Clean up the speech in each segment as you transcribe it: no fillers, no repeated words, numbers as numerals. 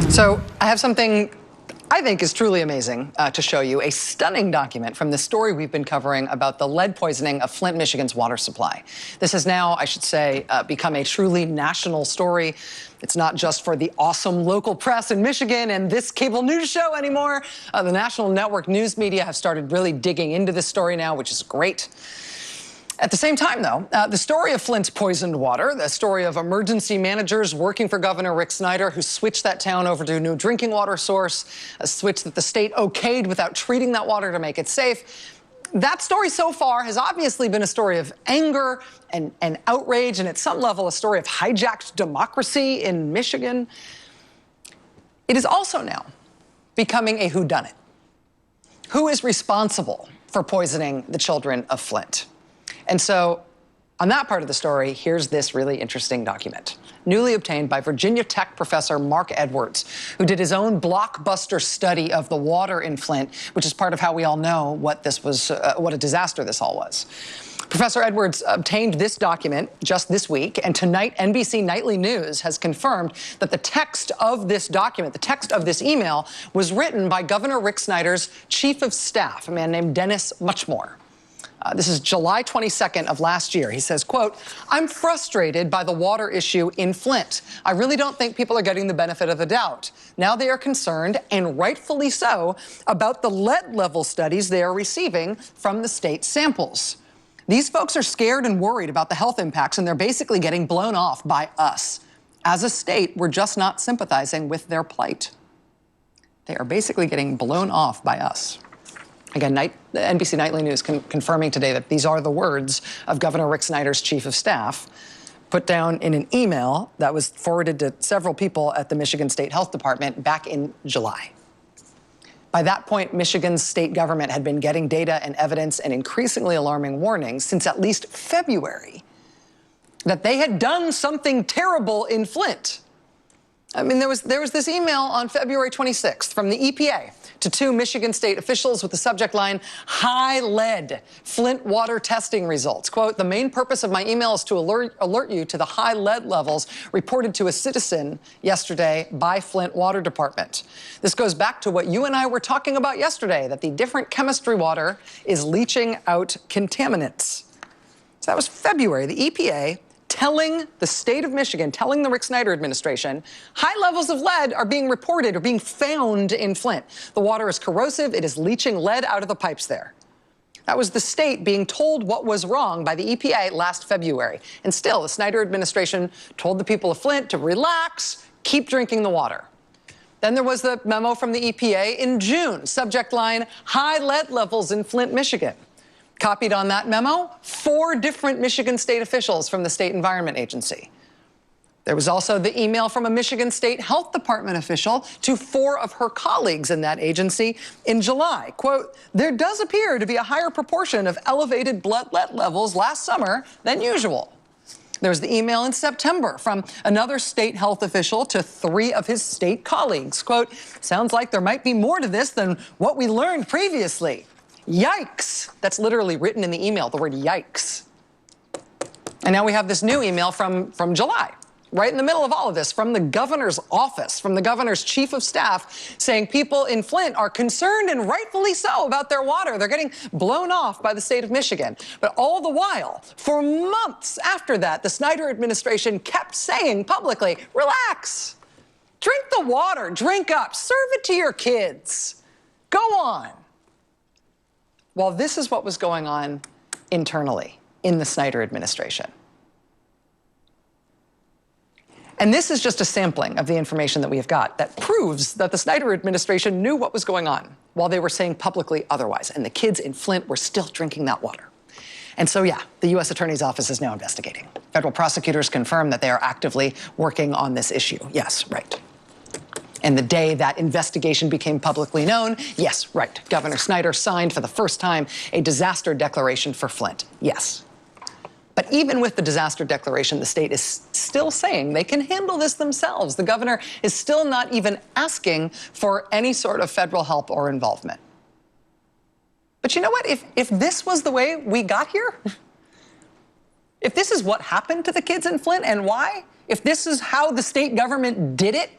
So I have something I think is truly amazing to show you, a stunning document from the story we've been covering about the lead poisoning of Flint, Michigan's water supply. This has now, I should say, become a truly national story. It's not just for the awesome local press in Michigan and this cable news show anymore. The national network news media have started really digging into this story now, which is great. At the same time, though, the story of Flint's poisoned water, the story of emergency managers working for Governor Rick Snyder, who switched that town over to a new drinking water source, a switch that the state okayed without treating that water to make it safe. That story so far has obviously been a story of anger and outrage, and at some level a story of hijacked democracy in Michigan. It is also now becoming a whodunit. Who is responsible for poisoning the children of Flint? And so, on that part of the story, here's this really interesting document, newly obtained by Virginia Tech professor Mark Edwards, who did his own blockbuster study of the water in Flint, which is part of how we all know what this was, what a disaster this all was. Professor Edwards obtained this document just this week, and tonight NBC Nightly News has confirmed that the text of this document, the text of this email, was written by Governor Rick Snyder's chief of staff, a man named Dennis Muchmore. This is July 22nd of last year. He says, quote, "I'm frustrated by the water issue in Flint. I really don't think people are getting the benefit of the doubt. Now they are concerned, and rightfully so, about the lead level studies they are receiving from the state samples. These folks are scared and worried about the health impacts, and they're basically getting blown off by us. As a state, we're just not sympathizing with their plight." They are basically getting blown off by us. Again, NBC Nightly News confirming today that these are the words of Governor Rick Snyder's chief of staff, put down in an email that was forwarded to several people at the Michigan State Health Department back in July. By that point, Michigan's state government had been getting data and evidence and increasingly alarming warnings since at least February that they had done something terrible in Flint. I mean, there was this email on February 26th from the EPA to 2 Michigan state officials with the subject line, "High lead, Flint water testing results." Quote, "The main purpose of my email is to alert you to the high lead levels reported to a citizen yesterday by Flint Water Department. This goes back to what you and I were talking about yesterday, that the different chemistry water is leaching out contaminants." So that was February. The EPA telling the state of Michigan, telling the Rick Snyder administration, high levels of lead are being reported or being found in Flint. The water is corrosive. It is leaching lead out of the pipes there. That was the state being told what was wrong by the EPA last February. And still, the Snyder administration told the people of Flint to relax, keep drinking the water. Then there was the memo from the EPA in June, subject line, "High lead levels in Flint, Michigan." Copied on that memo, 4 different Michigan state officials from the State Environment Agency. There was also the email from a Michigan State Health Department official to 4 of her colleagues in that agency in July. Quote, "There does appear to be a higher proportion of elevated blood lead levels last summer than usual." There was the email in September from another state health official to 3 of his state colleagues. Quote, "Sounds like there might be more to this than what we learned previously. Yikes." That's literally written in the email, the word yikes. And now we have this new email from July, right in the middle of all of this, from the governor's office, from the governor's chief of staff, saying people in Flint are concerned, and rightfully so, about their water. They're getting blown off by the state of Michigan. But all the while, for months after that, the Snyder administration kept saying publicly, relax, drink the water, drink up, serve it to your kids, go on. Well, this is what was going on internally in the Snyder administration. And this is just a sampling of the information that we have got that proves that the Snyder administration knew what was going on while they were saying publicly otherwise. And the kids in Flint were still drinking that water. And so, yeah, the U.S. Attorney's Office is now investigating. Federal prosecutors confirm that they are actively working on this issue. Yes, right. And the day that investigation became publicly known, yes, right, Governor Snyder signed for the first time a disaster declaration for Flint. Yes. But even with the disaster declaration, the state is still saying they can handle this themselves. The governor is still not even asking for any sort of federal help or involvement. But you know what? If this was the way we got here, if this is what happened to the kids in Flint and why, if this is how the state government did it,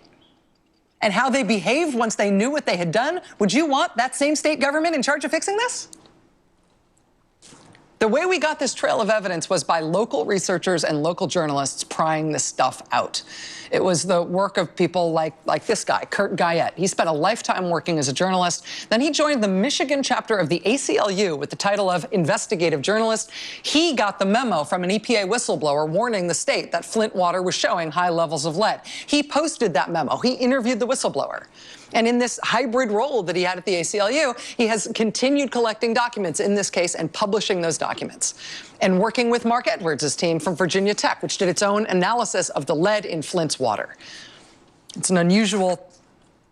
And how they behaved once they knew what they had done? Would you want that same state government in charge of fixing this? The way we got this trail of evidence was by local researchers and local journalists prying this stuff out. It was the work of people like this guy, Kurt Guyette. He spent a lifetime working as a journalist. Then he joined the Michigan chapter of the ACLU with the title of investigative journalist. He got the memo from an EPA whistleblower warning the state that Flint water was showing high levels of lead. He posted that memo. He interviewed the whistleblower. And in this hybrid role that he had at the ACLU, he has continued collecting documents in this case and publishing those documents. And working with Mark Edwards' team from Virginia Tech, which did its own analysis of the lead in Flint's water. It's an unusual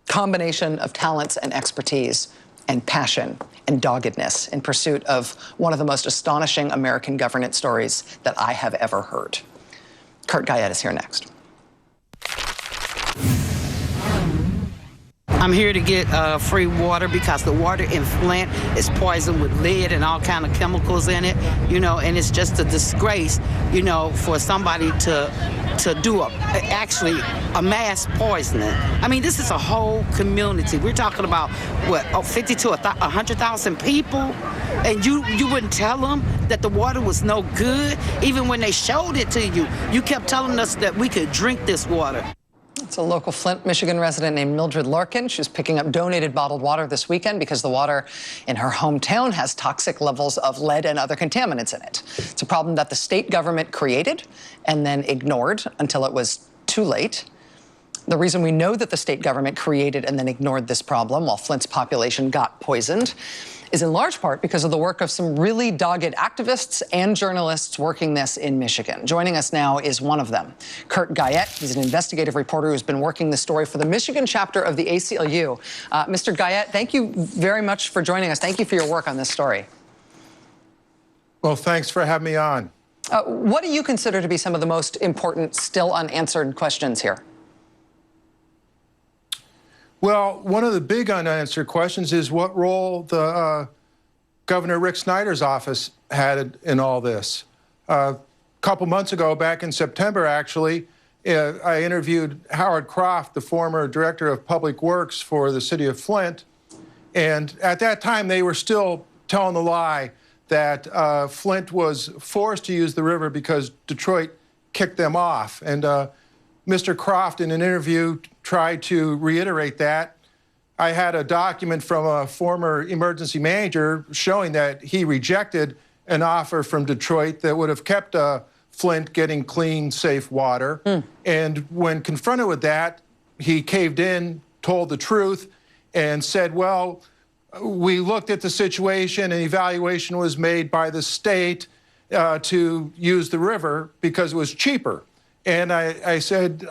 combination of talents and expertise and passion and doggedness in pursuit of one of the most astonishing American governance stories that I have ever heard. Kurt Guyette is here next. I'm here to get free water because the water in Flint is poisoned with lead and all kind of chemicals in it, you know, and it's just a disgrace, you know, for somebody to do actually a mass poisoning. I mean, this is a whole community. We're talking about, what, 50 to 100,000 people, and you wouldn't tell them that the water was no good? Even when they showed it to you, you kept telling us that we could drink this water. It's a local Flint, Michigan resident named Mildred Larkin. She was picking up donated bottled water this weekend because the water in her hometown has toxic levels of lead and other contaminants in it. It's a problem that the state government created and then ignored until it was too late. The reason we know that the state government created and then ignored this problem while Flint's population got poisoned is in large part because of the work of some really dogged activists and journalists working this in Michigan. Joining us now is one of them, Kurt Guyette. He's an investigative reporter who's been working the story for the Michigan chapter of the ACLU. Mr. Guyette, thank you very much for joining us. Thank you for your work on this story. Well, thanks for having me on. What do you consider to be some of the most important, still unanswered questions here? Well, one of the big unanswered questions is what role the Governor Rick Snyder's office had in all this. A couple months ago, back in September, actually, I interviewed Howard Croft, the former director of public works for the city of Flint. And at that time, they were still telling the lie that Flint was forced to use the river because Detroit kicked them off. And Mr. Croft, in an interview, tried to reiterate that. I had a document from a former emergency manager showing that he rejected an offer from Detroit that would have kept Flint getting clean, safe water. And when confronted with that, he caved in, told the truth, and said, well, we looked at the situation and evaluation was made by the state to use the river because it was cheaper. And I said,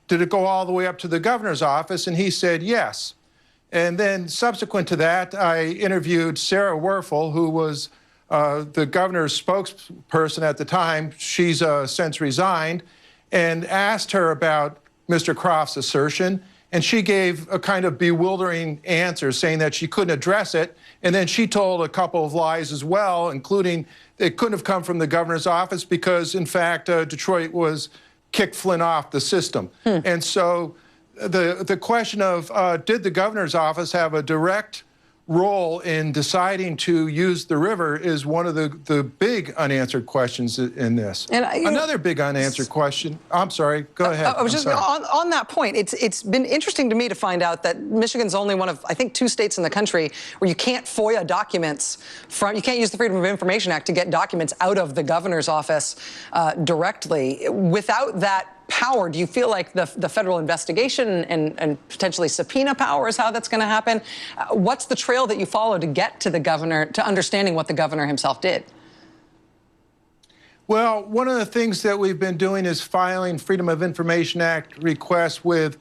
did it go all the way up to the governor's office? And he said, yes. And then subsequent to that, I interviewed Sarah Werfel, who was the governor's spokesperson at the time. She's since resigned, and asked her about Mr. Croft's assertion. And she gave a kind of bewildering answer, saying that she couldn't address it. And then she told a couple of lies as well, including it couldn't have come from the governor's office because, in fact, Detroit was kicked Flint off the system. And so the question of did the governor's office have a direct role in deciding to use the river is one of the big unanswered questions in this. And another big unanswered question, I'm sorry, go ahead. I was just on that point, it's been interesting to me to find out that Michigan's only one of, I think, 2 states in the country where you can't FOIA documents from, you can't use the Freedom of Information Act to get documents out of the governor's office directly. Without that power, do you feel like the federal investigation and potentially subpoena power is how that's going to happen? What's the trail that you follow to get to the governor, to understanding what the governor himself did? Well, one of the things that we've been doing is filing Freedom of Information Act requests with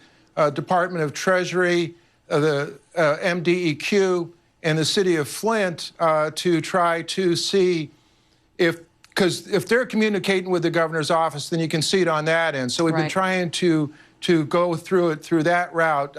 Department of Treasury, the MDEQ, and the city of Flint to try to see because if they're communicating with the governor's office, then you can see it on that end. So we've been trying to go through it through that route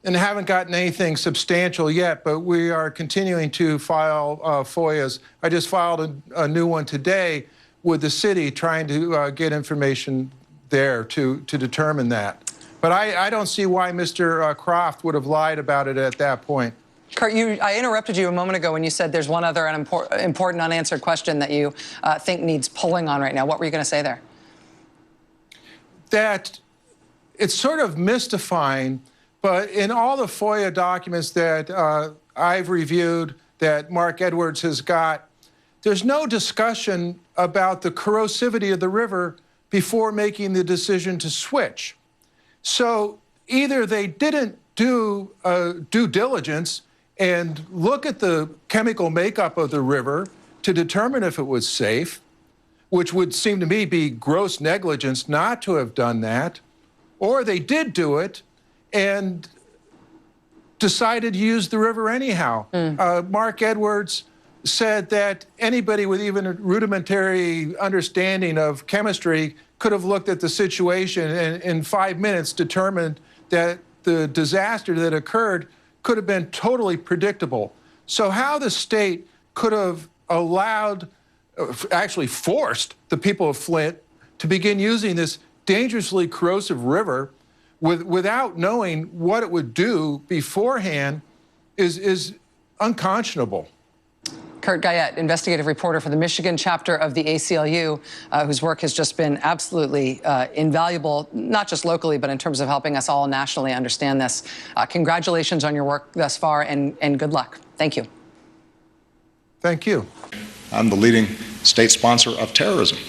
and haven't gotten anything substantial yet, but we are continuing to file FOIAs. I just filed a new one today with the city trying to get information there to determine that. But I don't see why Mr. Croft would have lied about it at that point. Kurt, I interrupted you a moment ago when you said there's one other important unanswered question that you think needs pulling on right now. What were you going to say there? That it's sort of mystifying, but in all the FOIA documents that I've reviewed, that Mark Edwards has got, there's no discussion about the corrosivity of the river before making the decision to switch. So either they didn't do due diligence and look at the chemical makeup of the river to determine if it was safe, which would seem to me be gross negligence not to have done that, or they did do it and decided to use the river anyhow. Mark Edwards said that anybody with even a rudimentary understanding of chemistry could have looked at the situation and in 5 minutes determined that the disaster that occurred could have been totally predictable. So how the state could have allowed, actually forced the people of Flint to begin using this dangerously corrosive river without knowing what it would do beforehand is unconscionable. Kurt Guyette, investigative reporter for the Michigan chapter of the ACLU, whose work has just been absolutely invaluable, not just locally, but in terms of helping us all nationally understand this. Congratulations on your work thus far, and good luck. Thank you. Thank you. I'm the leading state sponsor of terrorism.